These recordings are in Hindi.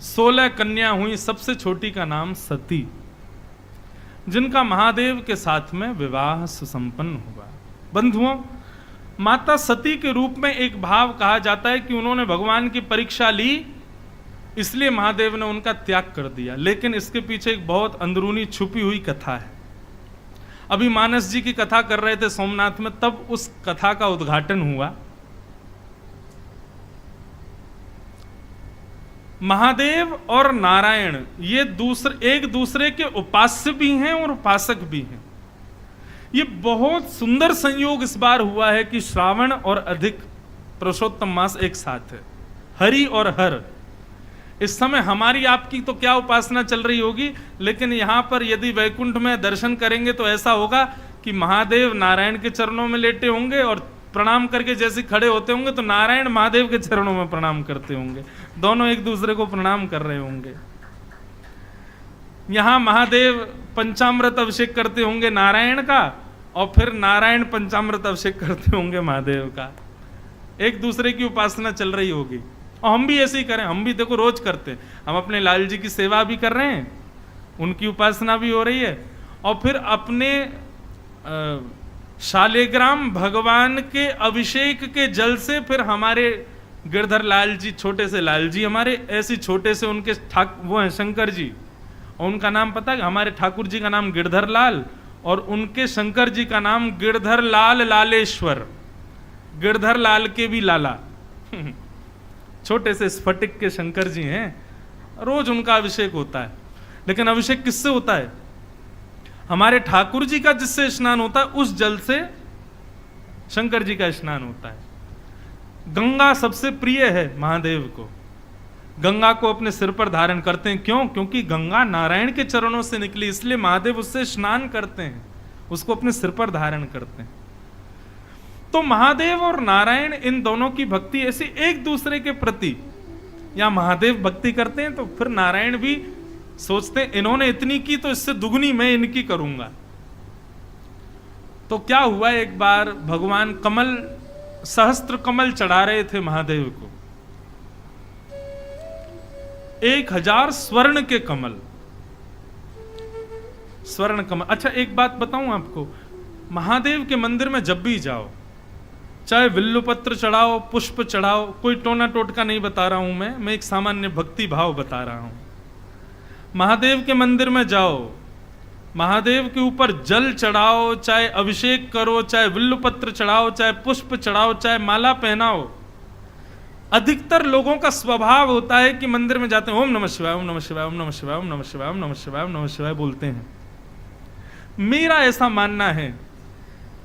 16 कन्या हुई, सबसे छोटी का नाम सती, जिनका महादेव के साथ में विवाह सुसंपन्न हुआ। बंधुओं, माता सती के रूप में एक भाव कहा जाता है कि उन्होंने भगवान की परीक्षा ली, इसलिए महादेव ने उनका त्याग कर दिया। लेकिन इसके पीछे एक बहुत अंदरूनी छुपी हुई कथा है। अभी मानस जी की कथा कर रहे थे सोमनाथ में, तब उस कथा का उद्घाटन हुआ। महादेव और नारायण ये एक दूसरे के उपास्य भी हैं और उपासक भी हैं। ये बहुत सुंदर संयोग इस बार हुआ है कि श्रावण और अधिक पुरुषोत्तम मास एक साथ है, हरि और हर। इस समय हमारी आपकी तो क्या उपासना चल रही होगी, लेकिन यहां पर यदि वैकुंठ में दर्शन करेंगे तो ऐसा होगा कि महादेव नारायण के चरणों में लेटे होंगे और प्रणाम करके जैसे खड़े होते होंगे तो नारायण महादेव के चरणों में प्रणाम करते होंगे, दोनों एक दूसरे को प्रणाम कर रहे होंगे। यहां महादेव पंचामृत अभिषेक करते होंगे नारायण का, और फिर नारायण पंचामृत अभिषेक करते होंगे महादेव का। एक दूसरे की उपासना चल रही होगी। और हम भी ऐसे ही करें, हम भी देखो रोज करते हैं। हम अपने लाल जी की सेवा भी कर रहे हैं, उनकी उपासना भी हो रही है, और फिर अपने शालिग्राम भगवान के अभिषेक के जल से फिर हमारे गिरधर लाल जी, छोटे से लाल जी हमारे, ऐसे छोटे से उनके वो हैं शंकर जी, और उनका नाम पता है, हमारे ठाकुर जी का नाम गिरधर लाल और उनके शंकर जी का नाम गिरधर लाल लालेश्वर, गिरधर लाल के भी लाला। छोटे से स्फटिक के शंकर जी हैं, रोज उनका अभिषेक होता है। लेकिन अभिषेक किससे होता है? हमारे ठाकुर जी का जिससे स्नान होता है उस जल से शंकर जी का स्नान होता है। गंगा सबसे प्रिय है महादेव को, गंगा को अपने सिर पर धारण करते हैं। क्यों? क्योंकि गंगा नारायण के चरणों से निकली, इसलिए महादेव उससे स्नान करते हैं, उसको अपने सिर पर धारण करते हैं। तो महादेव और नारायण इन दोनों की भक्ति ऐसी एक दूसरे के प्रति, या महादेव भक्ति करते हैं तो फिर नारायण भी सोचते हैं इन्होंने इतनी की तो इससे दुगनी मैं इनकी करूंगा। तो क्या हुआ, एक बार भगवान कमल, सहस्त्र कमल चढ़ा रहे थे महादेव को, 1000 स्वर्ण के कमल, स्वर्ण कमल। अच्छा एक बात बताऊं आपको, महादेव के मंदिर में जब भी जाओ, चाहे विल्लुपत्र चढ़ाओ, पुष्प चढ़ाओ, कोई टोना टोटका नहीं बता रहा हूं मैं एक सामान्य भक्ति भाव बता रहा हूं। महादेव के मंदिर में जाओ, महादेव के ऊपर जल चढ़ाओ, चाहे अभिषेक करो, चाहे विल्लुपत्र चढ़ाओ, चाहे पुष्प चढ़ाओ, चाहे माला पहनाओ, अधिकतर लोगों का स्वभाव होता है कि मंदिर में जाते हैं ओम नमः शिवाय, ओम नमः शिवाय, ओम नमः शिवाय, ओम नमः शिवाय, ओम नमः शिवाय, ओम नमः शिवाय बोलते हैं। मेरा ऐसा मानना है,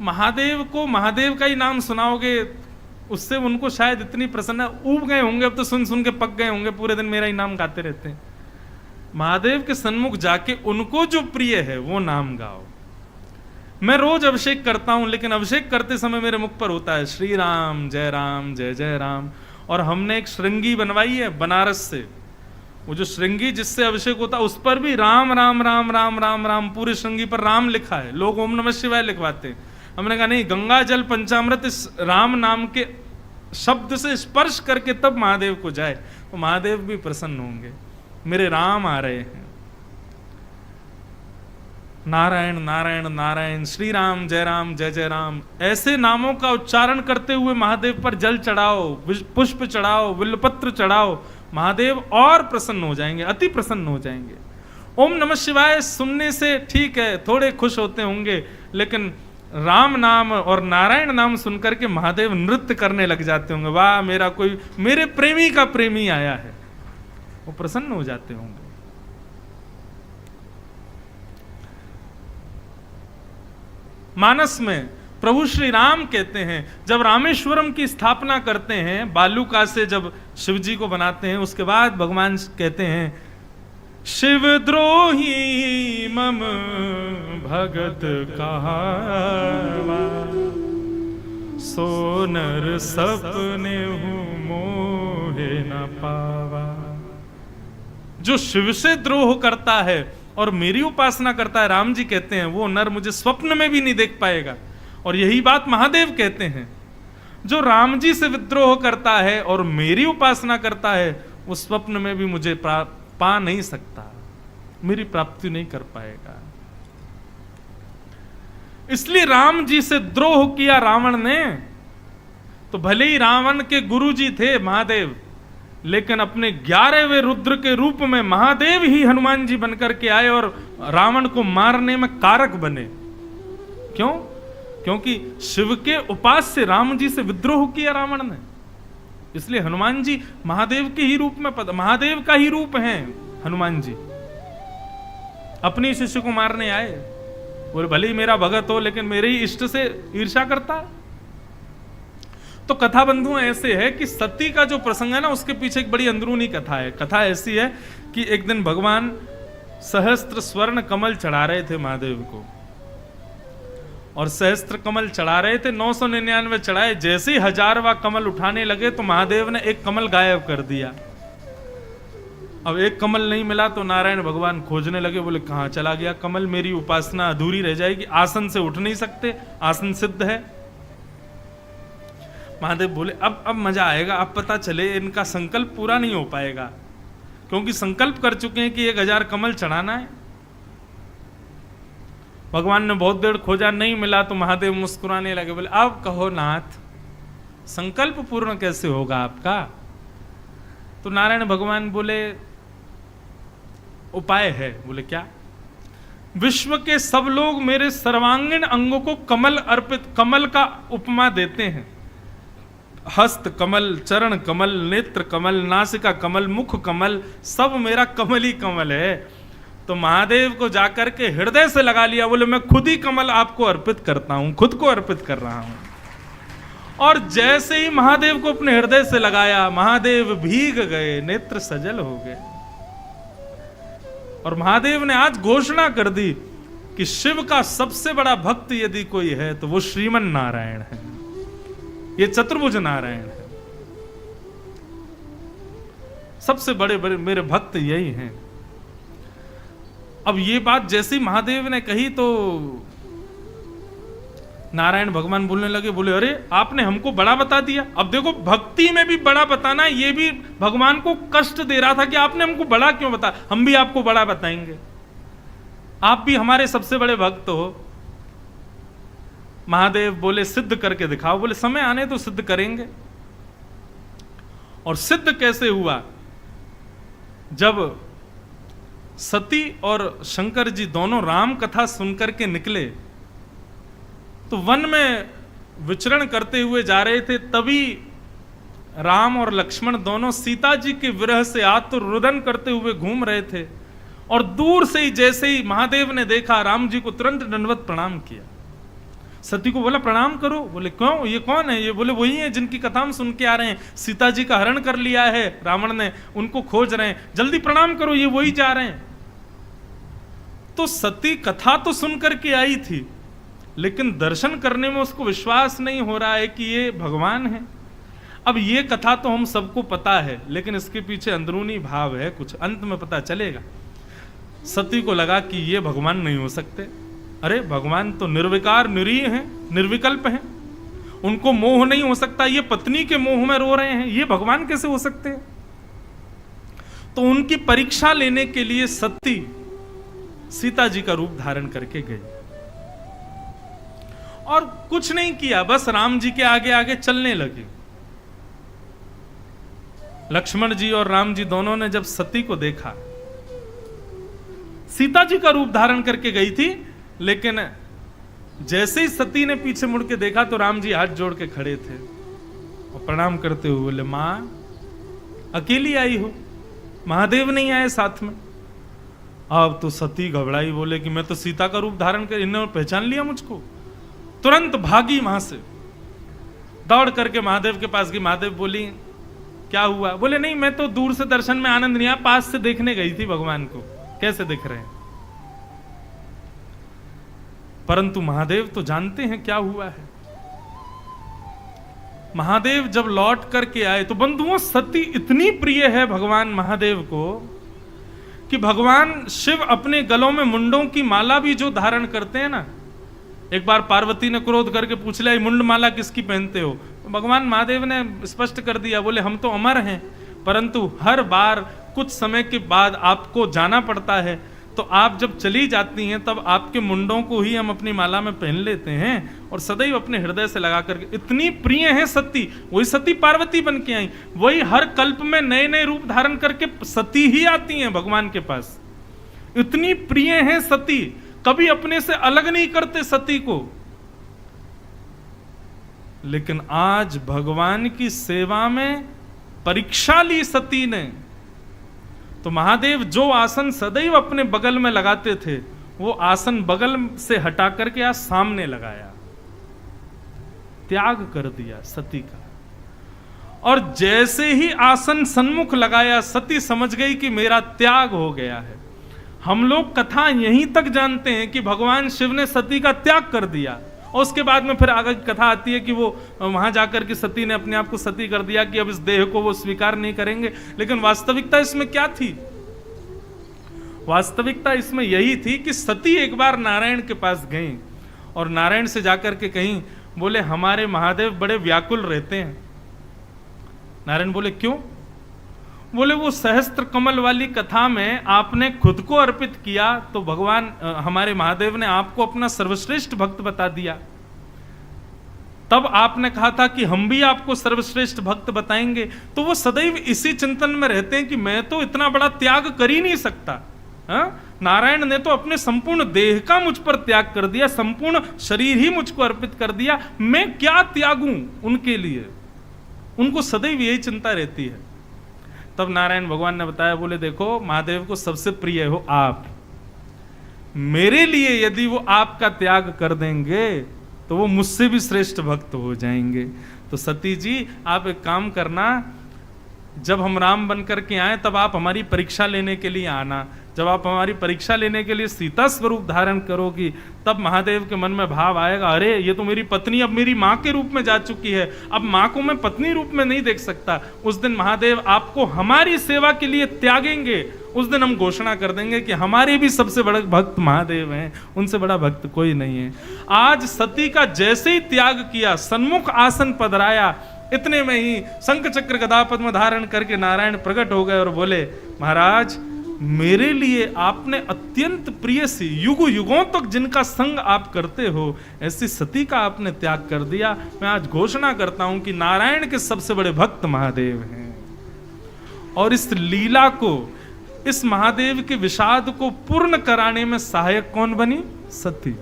महादेव को महादेव का ही नाम सुनाओगे उससे उनको शायद इतनी प्रसन्न, ऊब गए होंगे, अब तो सुन सुन के पक गए होंगे, पूरे दिन मेरा ही नाम गाते रहते हैं। महादेव के सन्मुख जाके उनको जो प्रिय है वो नाम गाओ। मैं रोज अभिषेक करता हूं, लेकिन अभिषेक करते समय मेरे मुख पर होता है श्री राम जय जय राम। और हमने एक श्रृंगी बनवाई है बनारस से, वो जो श्रृंगी जिससे अभिषेक होता है उस पर भी राम राम राम राम राम राम, पूरी श्रृंगी पर राम लिखा है। लोग ओम नमः शिवाय लिखवाते हैं, हमने कहा नहीं, गंगा जल पंचामृत इस राम नाम के शब्द से स्पर्श करके तब महादेव को जाए तो महादेव भी प्रसन्न होंगे। मेरे राम आ रहे हैं, नारायण नारायण नारायण, श्री राम जय राम, ऐसे नामों का उच्चारण करते हुए महादेव पर जल चढ़ाओ, पुष्प चढ़ाओ, विल्लपत्र चढ़ाओ, महादेव और प्रसन्न हो जाएंगे, अति प्रसन्न हो जाएंगे। ओम नमः शिवाय सुनने से ठीक है थोड़े खुश होते होंगे, लेकिन राम नाम और नारायण नाम सुनकर के महादेव नृत्य करने लग जाते होंगे, वाह मेरा कोई, मेरे प्रेमी का प्रेमी आया है, वो प्रसन्न हो जाते होंगे। मानस में प्रभु श्री राम कहते हैं, जब रामेश्वरम की स्थापना करते हैं, बालूका से जब शिव जी को बनाते हैं, उसके बाद भगवान कहते हैं शिवद्रोही मम भगत कहावा, सोनर सपने हूँ मोहे न पावा। जो शिव से द्रोह करता है और मेरी उपासना करता है, राम जी कहते हैं, वो नर मुझे स्वप्न में भी नहीं देख पाएगा। और यही बात महादेव कहते हैं, जो राम जी से विद्रोह करता है और मेरी उपासना करता है वो स्वप्न में भी मुझे पा नहीं सकता, मेरी प्राप्ति नहीं कर पाएगा। इसलिए राम जी से द्रोह किया रावण ने। तो भले ही रावण के गुरु जी थे महादेव, लेकिन अपने 11वें रुद्र के रूप में महादेव ही हनुमान जी बनकर के आए और रावण को मारने में कारक बने। क्यों? क्योंकि शिव के उपास्य राम जी से विद्रोह किया रावण ने। इसलिए हनुमान जी महादेव के ही रूप में महादेव का ही रूप है हनुमान जी। अपने शिष्य को मारने आए, बोले भले ही मेरा भगत हो लेकिन मेरे ही इष्ट से ईर्ष्या करता है। तो कथा बंधुओं ऐसे है कि सती का जो प्रसंग है ना, उसके पीछे एक बड़ी अंदरूनी कथा है। कथा ऐसी है कि एक दिन भगवान सहस्त्र स्वर्ण कमल चढ़ा रहे थे महादेव को, और सहस्त्र कमल चढ़ा रहे थे, 999 चढ़ाए। जैसे ही 1000वां कमल उठाने लगे तो महादेव ने एक कमल गायब कर दिया। अब एक कमल नहीं मिला तो नारायण भगवान खोजने लगे, बोले कहां चला गया कमल, मेरी उपासना अधूरी रह जाएगी, आसन से उठ नहीं सकते, आसन सिद्ध है। महादेव बोले अब मजा आएगा, अब पता चले इनका संकल्प पूरा नहीं हो पाएगा, क्योंकि संकल्प कर चुके हैं कि 1000 कमल चढ़ाना है। भगवान ने बहुत देर खोजा, नहीं मिला तो महादेव मुस्कुराने लगे, बोले अब कहो नाथ, संकल्प पूर्ण कैसे होगा आपका? तो नारायण भगवान बोले उपाय है। बोले क्या? विश्व के सब लोग मेरे सर्वांगीण अंगों को कमल का उपमा देते हैं। हस्त कमल, चरण कमल, नेत्र कमल, नासिका कमल, मुख कमल, सब मेरा कमल ही कमल है। तो महादेव को जाकर के हृदय से लगा लिया, बोले मैं खुद ही कमल आपको अर्पित करता हूं, खुद को अर्पित कर रहा हूं। और जैसे ही महादेव को अपने हृदय से लगाया, महादेव भीग गए, नेत्र सजल हो गए। और महादेव ने आज घोषणा कर दी कि शिव का सबसे बड़ा भक्त यदि कोई है तो वो श्रीमन नारायण है, ये चतुर्भुज नारायण है। सबसे बड़े बड़े मेरे भक्त यही हैं। अब ये बात जैसे ही महादेव ने कही तो नारायण भगवान बोलने लगे, बोले अरे आपने हमको बड़ा बता दिया। अब देखो भक्ति में भी बड़ा बताना, ये भी भगवान को कष्ट दे रहा था कि आपने हमको बड़ा क्यों बता, हम भी आपको बड़ा बताएंगे, आप भी हमारे सबसे बड़े भक्त हो। महादेव बोले सिद्ध करके दिखाओ। बोले समय आने तो सिद्ध करेंगे। और सिद्ध कैसे हुआ? जब सती और शंकर जी दोनों राम कथा सुनकर के निकले तो वन में विचरण करते हुए जा रहे थे, तभी राम और लक्ष्मण दोनों सीता जी के विरह से आतुर करते हुए घूम रहे थे। और दूर से ही जैसे ही महादेव ने देखा, राम जी को तुरंत दंडवत प्रणाम किया। सती को बोला प्रणाम करो। बोले क्यों, ये कौन है? ये बोले वही है जिनकी कथा हम सुन के आ रहे हैं, सीता जी का हरण कर लिया है रावण ने, उनको खोज रहे हैं, जल्दी प्रणाम करो, ये वही जा रहे हैं। तो सती कथा तो सुनकर के आई थी, लेकिन दर्शन करने में उसको विश्वास नहीं हो रहा है कि ये भगवान है। अब ये कथा तो हम सबको पता है, लेकिन इसके पीछे अंदरूनी भाव है, कुछ अंत में पता चलेगा। सती को लगा कि ये भगवान नहीं हो सकते। अरे भगवान तो निर्विकार निरीह हैं, निर्विकल्प हैं, उनको मोह नहीं हो सकता, ये पत्नी के मोह में रो रहे हैं, ये भगवान कैसे हो सकते हैं? तो उनकी परीक्षा लेने के लिए सती सीता जी का रूप धारण करके गई और कुछ नहीं किया, बस राम जी के आगे आगे चलने लगी। लक्ष्मण जी और राम जी दोनों ने जब सती को देखा, सीता जी का रूप धारण करके गई थी, लेकिन जैसे ही सती ने पीछे मुड़ के देखा तो राम जी हाथ जोड़ के खड़े थे और प्रणाम करते हुए बोले मां अकेली आई हो, महादेव नहीं आए साथ में। अब तो सती घबराई, बोले कि मैं तो सीता का रूप धारण कर, इन्होंने पहचान लिया मुझको। तुरंत भागी वहां से, दौड़ करके महादेव के पास गई। महादेव बोली क्या हुआ? बोले नहीं, मैं तो दूर से दर्शन में आनंद नहीं आया, पास से देखने गई थी भगवान को कैसे दिख रहे हैं। परंतु महादेव तो जानते हैं क्या हुआ है। महादेव जब लौट करके आए तो बंधुओं सती इतनी प्रिय है भगवान महादेव को कि भगवान शिव अपने गलों में मुंडों की माला भी जो धारण करते हैं ना, एक बार पार्वती ने क्रोध करके पूछ लिया मुंड माला किसकी पहनते हो? तो भगवान महादेव ने स्पष्ट कर दिया, बोले हम तो अमर हैं, परंतु हर बार कुछ समय के बाद आपको जाना पड़ता है, तो आप जब चली जाती हैं तब आपके मुंडों को ही हम अपनी माला में पहन लेते हैं और सदैव अपने हृदय से लगा करके, इतनी प्रिय है सती। वही सती पार्वती बन के आई, वही हर कल्प में नए नए रूप धारण करके सती ही आती हैं भगवान के पास। इतनी प्रिय है सती, कभी अपने से अलग नहीं करते सती को। लेकिन आज भगवान की सेवा में परीक्षा ली सती ने, तो महादेव जो आसन सदैव अपने बगल में लगाते थे, वो आसन बगल से हटा करके आज सामने लगाया, त्याग कर दिया सती का। और जैसे ही आसन सन्मुख लगाया, सती समझ गई कि मेरा त्याग हो गया है। हम लोग कथा यहीं तक जानते हैं कि भगवान शिव ने सती का त्याग कर दिया, और उसके बाद में फिर आगे कथा आती है कि वो वहां जाकर के सती ने अपने आप को सती कर दिया कि अब इस देह को वो स्वीकार नहीं करेंगे। लेकिन वास्तविकता इसमें क्या थी? वास्तविकता इसमें यही थी कि सती एक बार नारायण के पास गई और नारायण से जाकर के कहीं, बोले हमारे महादेव बड़े व्याकुल रहते हैं। नारायण बोले क्यों? बोले वो सहस्त्र कमल वाली कथा में आपने खुद को अर्पित किया, तो भगवान हमारे महादेव ने आपको अपना सर्वश्रेष्ठ भक्त बता दिया। तब आपने कहा था कि हम भी आपको सर्वश्रेष्ठ भक्त बताएंगे। तो वो सदैव इसी चिंतन में रहते हैं कि मैं तो इतना बड़ा त्याग कर ही नहीं सकता। नारायण ने तो अपने संपूर्ण देह का मुझ पर त्याग कर दिया, संपूर्ण शरीर ही मुझको अर्पित कर दिया, मैं क्या त्यागूं उनके लिए? उनको सदैव यही चिंता रहती है। तब नारायण भगवान ने बताया, बोले देखो महादेव को सबसे प्रिय हो आप, मेरे लिए यदि वो आपका त्याग कर देंगे तो वो मुझसे भी श्रेष्ठ भक्त हो जाएंगे। तो सती जी आप एक काम करना, जब हम राम बन करके आए तब आप हमारी परीक्षा लेने के लिए आना। जब आप हमारी परीक्षा लेने के लिए सीता स्वरूप धारण करोगी, तब महादेव के मन में भाव आएगा, अरे ये तो मेरी पत्नी अब मेरी माँ के रूप में जा चुकी है, अब माँ को मैं पत्नी रूप में नहीं देख सकता। उस दिन महादेव आपको हमारी सेवा के लिए त्यागेंगे। उस दिन हम घोषणा कर देंगे कि हमारे भी सबसे बड़े भक्त महादेव हैं, उनसे बड़ा भक्त कोई नहीं है। आज सती का जैसे ही त्याग किया, सन्मुख आसन पधराया, इतने में ही शंख चक्र गदा पद्म धारण करके नारायण प्रकट हो गए और बोले, महाराज मेरे लिए आपने अत्यंत प्रिय सी, युग युगों तक जिनका संग आप करते हो, ऐसी सती का आपने त्याग कर दिया। मैं आज घोषणा करता हूं कि नारायण के सबसे बड़े भक्त महादेव हैं। और इस लीला को, इस महादेव के विषाद को पूर्ण कराने में सहायक कौन बनी? सती।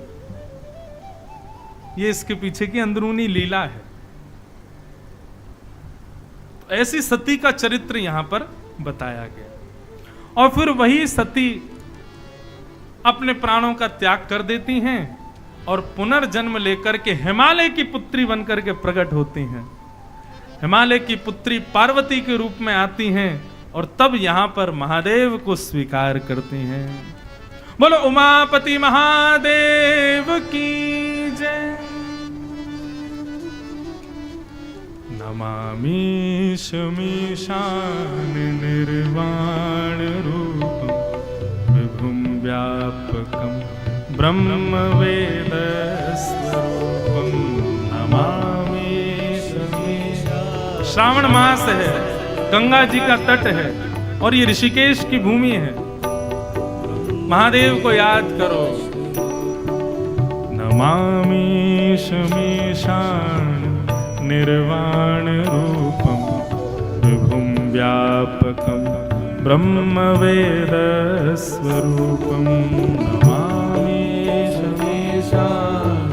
ये इसके पीछे की अंदरूनी लीला है। ऐसी सती का चरित्र यहां पर बताया गया। और फिर वही सती अपने प्राणों का त्याग कर देती हैं और पुनर्जन्म लेकर के हिमालय की पुत्री बनकर के प्रकट होती हैं। हिमालय की पुत्री पार्वती के रूप में आती हैं और तब यहां पर महादेव को स्वीकार करती हैं। बोलो उमापति महादेव की जय। नमामि शमीशान निर्वाण रूपं विभुं व्यापकं ब्रह्म वेद स्वरूपं नमामि शमीशान। श्रावण मास है, गंगा जी का तट है और ये ऋषिकेश की भूमि है। महादेव को याद करो। नमामि शमीशान निर्वाण रूपं विभुं व्यापकं ब्रह्म वेद स्वरूपं नमामि शमीशान।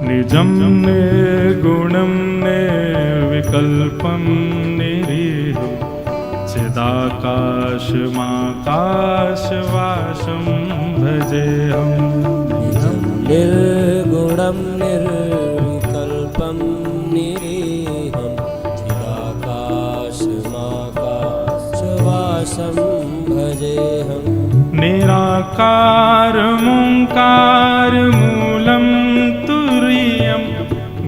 निजं निर्गुणं निर्विकल्पं निरीह चिदाकाशमाकाशवासं भजेऽहम्। निर्गुणं निर्विकल्पं निरीहं चिदाकाशमाकाशवासं भजेऽहम्। निराकारमोङ्कारमूलं तुरीयं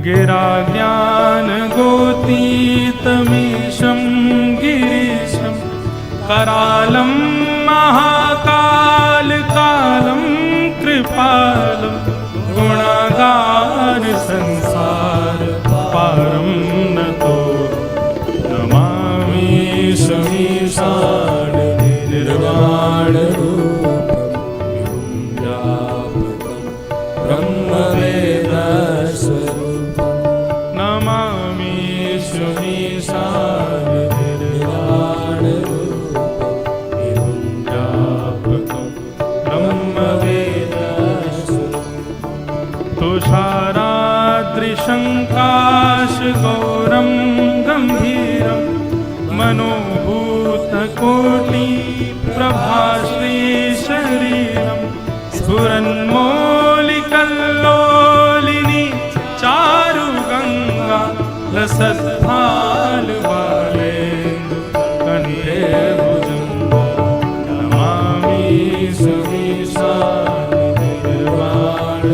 गिराज्ञानगोतीतमीशं गिरीशं करालं महाकालकालं कृपालं संसार पारं नतो नमामि शमीशान निर्वाण नमामि शमीशान निर्वाण तुषाराद्रिशङ्काशगौरं गम्भीरं मनोभूतकोटिप्रभाश्रीशरीरं स्फुरन्मौलिकल्लोलिनी चारुगङ्गा लसत्फालबालेन्दु कण्ठे भुजङ्गा नमामि शमीशान निर्वाण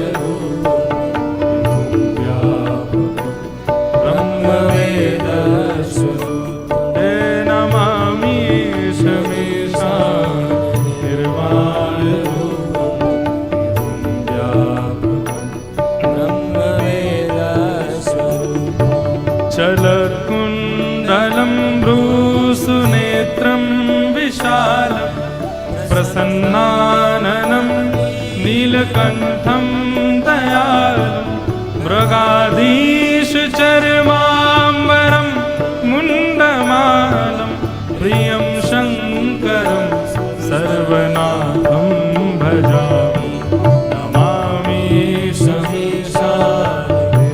चलत्कुण्डलं भ्रूसुनेत्रं विशालं प्रसन्नाननं नीलकण्ठं दयालं मृगाधीशचर्माम्बरं मुण्डमालं प्रियं शङ्करं सर्वनाथं भजामि नमामि शमीशान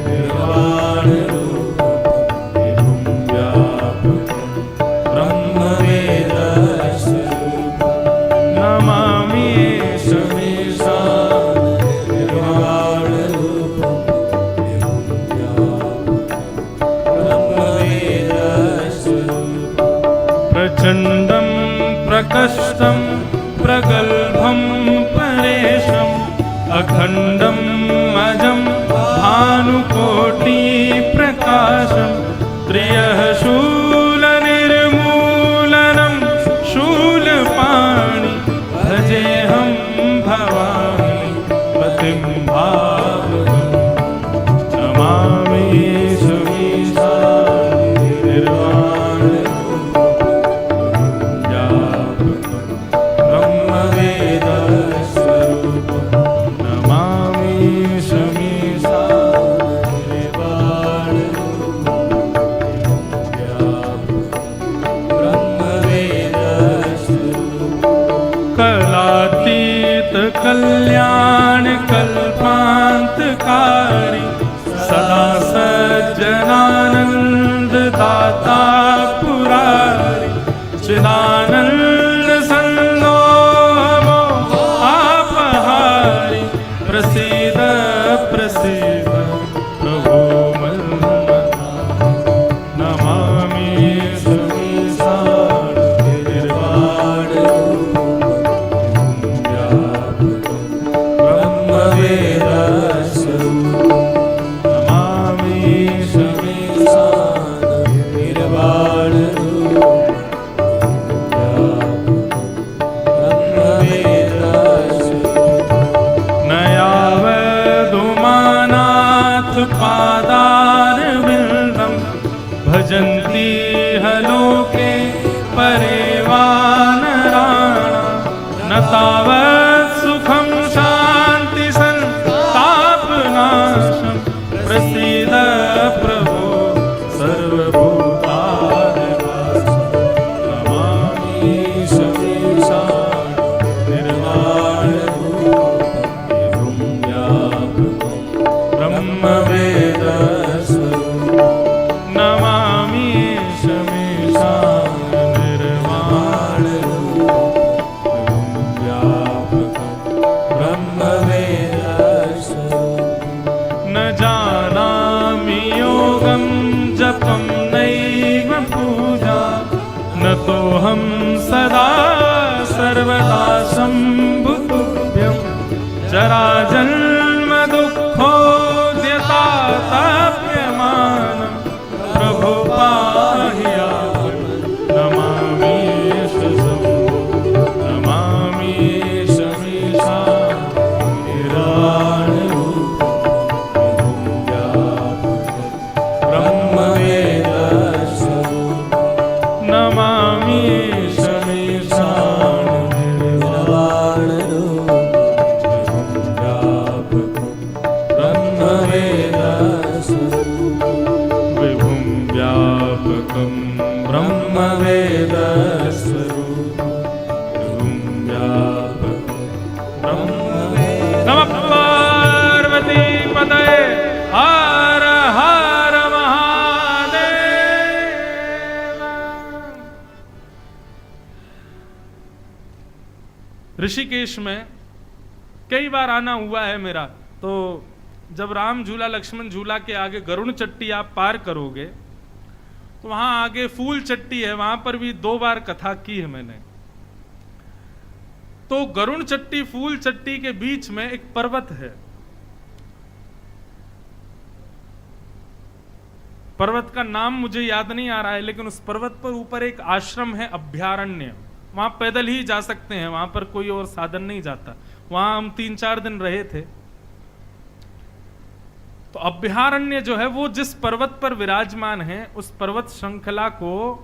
निर्वाण नमामि शमीशान निर्वाण प्रचण्डं प्रकष्टं प्रगल्भं परेशम् अखण्डं अजं भानुकोटिप्रकाशं त्र्यः शूलनिर्मूलनं शूलपाणि भजेऽहं भवामि पतिं भावगं नमामि शमीशान निर्वाण ब्रह्मवेदस्वरूपं नमामि शमीशान निर्वाण कलातीत कल्याण कल्पान्तकारी सदा सज्जनानंद दाता पुरारी चिदानंद संदोहो आपहारी प्रसीद प्रसीद प्रभो मन्मथा नमामि शमीशान निर्वाण नमामि शमीशान निर्वाण नयावदुमानाथ पादारविन्दं भजन्ति हलोके परेवानराणां न तावत् सुखं शान्ति संतापनाशं प्रसीद प्रभो सर्वभूतादिवासं नमामि शमीशान निर्वाण ब्रह्मवेदस्वरूपं नमामि शमीशान निर्वाण न जानामि योगं जपं नैव पूजा न तोऽहं सदा सर्वदा शम्भुतुभ्यं जराजन्म दुःखोद्यताताप्यमानं प्रभो पाहि यावन् नमामि नमामि शमीशान निर्वाण ब्रह्मवेदस्वरूपम् विभुं व्यापकं ब्रह्मवेदस्वरूपम् विभुं व्यापकं ब्रह्मवेद नमः पार्वती पतये हर हर महादेव। ऋषिकेश में कई बार आना हुआ है मेरा। तो जब राम झूला लक्ष्मण झूला के आगे गरुड़ चट्टी आप पार करोगे तो वहां आगे फूल चट्टी है, वहां पर भी 2 बार कथा की है मैंने। तो गरुड़ चट्टी फूल चट्टी के बीच में एक पर्वत है। पर्वत का नाम मुझे याद नहीं आ रहा है, लेकिन उस पर्वत पर ऊपर एक आश्रम है, अभ्यारण्य। वहां पैदल ही जा सकते हैं, वहां पर कोई और साधन नहीं जाता। वहां हम 3-4 दिन रहे थे। तो अभ्यारण्य जो है वो जिस पर्वत पर विराजमान है, उस पर्वत श्रृंखला को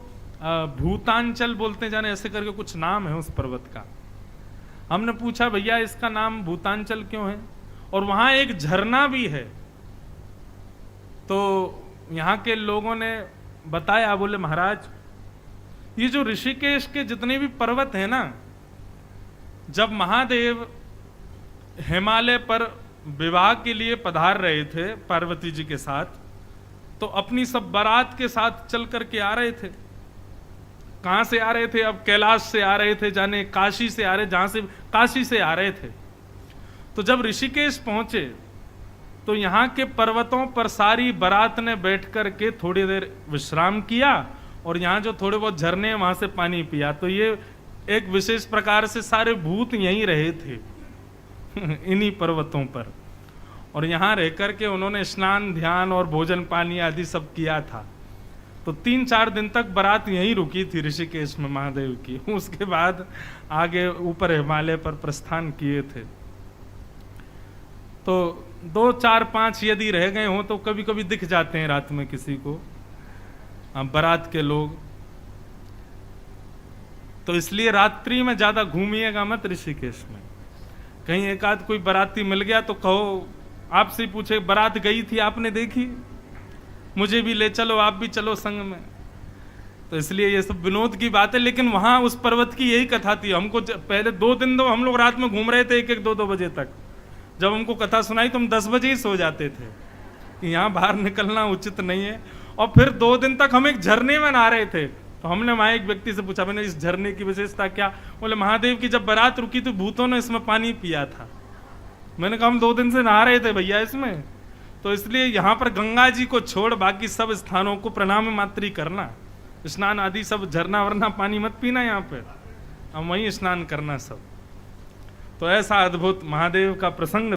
भूतांचल बोलते जाने, ऐसे करके कुछ नाम है उस पर्वत का। हमने पूछा भैया इसका नाम भूतांचल क्यों है, और वहां एक झरना भी है। तो यहाँ के लोगों ने बताया, बोले महाराज ये जो ऋषिकेश के जितने भी पर्वत हैं ना, जब महादेव हिमालय पर विवाह के लिए पधार रहे थे पार्वती जी के साथ, तो अपनी सब बारात के साथ चल करके आ रहे थे। कहां से आ रहे थे? अब कैलाश से आ रहे थे, जाने काशी से आ रहे, जहां से काशी से आ रहे थे। तो जब ऋषिकेश पहुंचे तो यहाँ के पर्वतों पर सारी बारात ने बैठ करके थोड़ी देर विश्राम किया, और यहाँ जो थोड़े बहुत झरने हैं वहां से पानी पिया। तो ये एक विशेष प्रकार से सारे भूत यहीं रहे थे इन्हीं पर्वतों पर, और यहाँ रह करके उन्होंने स्नान ध्यान और भोजन पानी आदि सब किया था। तो 3-4 दिन तक बारात यहीं रुकी थी ऋषिकेश में महादेव की। उसके बाद आगे ऊपर हिमालय पर प्रस्थान किए थे। तो 2, 4, 5 यदि रह गए हों तो कभी कभी दिख जाते हैं रात में किसी को बारात के लोग। तो इसलिए रात्रि में ज्यादा घूमिएगा मत ऋषिकेश में। कहीं एक आध कोई बाराती मिल गया तो कहो, आपसे पूछे बारात गई थी आपने देखी, मुझे भी ले चलो, आप भी चलो संग में। तो इसलिए ये सब विनोद की बात है। लेकिन वहां उस पर्वत की यही कथा थी। हमको पहले 2 दिन तो हम लोग रात में घूम रहे थे 1-1, 2-2 बजे तक। जब हमको कथा सुनाई तो हम 10 बजे ही सो जाते थे कि यहाँ बाहर निकलना उचित नहीं है। और फिर 2 दिन तक हम एक झरने में नहा रहे थे। तो हमने वहां एक व्यक्ति से पूछा, मैंने इस झरने की विशेषता क्या? बोले महादेव की जब बारात रुकी तो भूतों ने इसमें पानी पिया था। मैंने कहा हम 2 दिन से नहा रहे थे भैया इसमें। तो इसलिए यहाँ पर गंगा जी को छोड़ बाकी सब स्थानों को प्रणाम मात्र ही करना, स्नान आदि सब झरना वरना पानी मत पीना यहाँ पे, हम वहीं स्नान करना सब। तो ऐसा अद्भुत महादेव का प्रसंग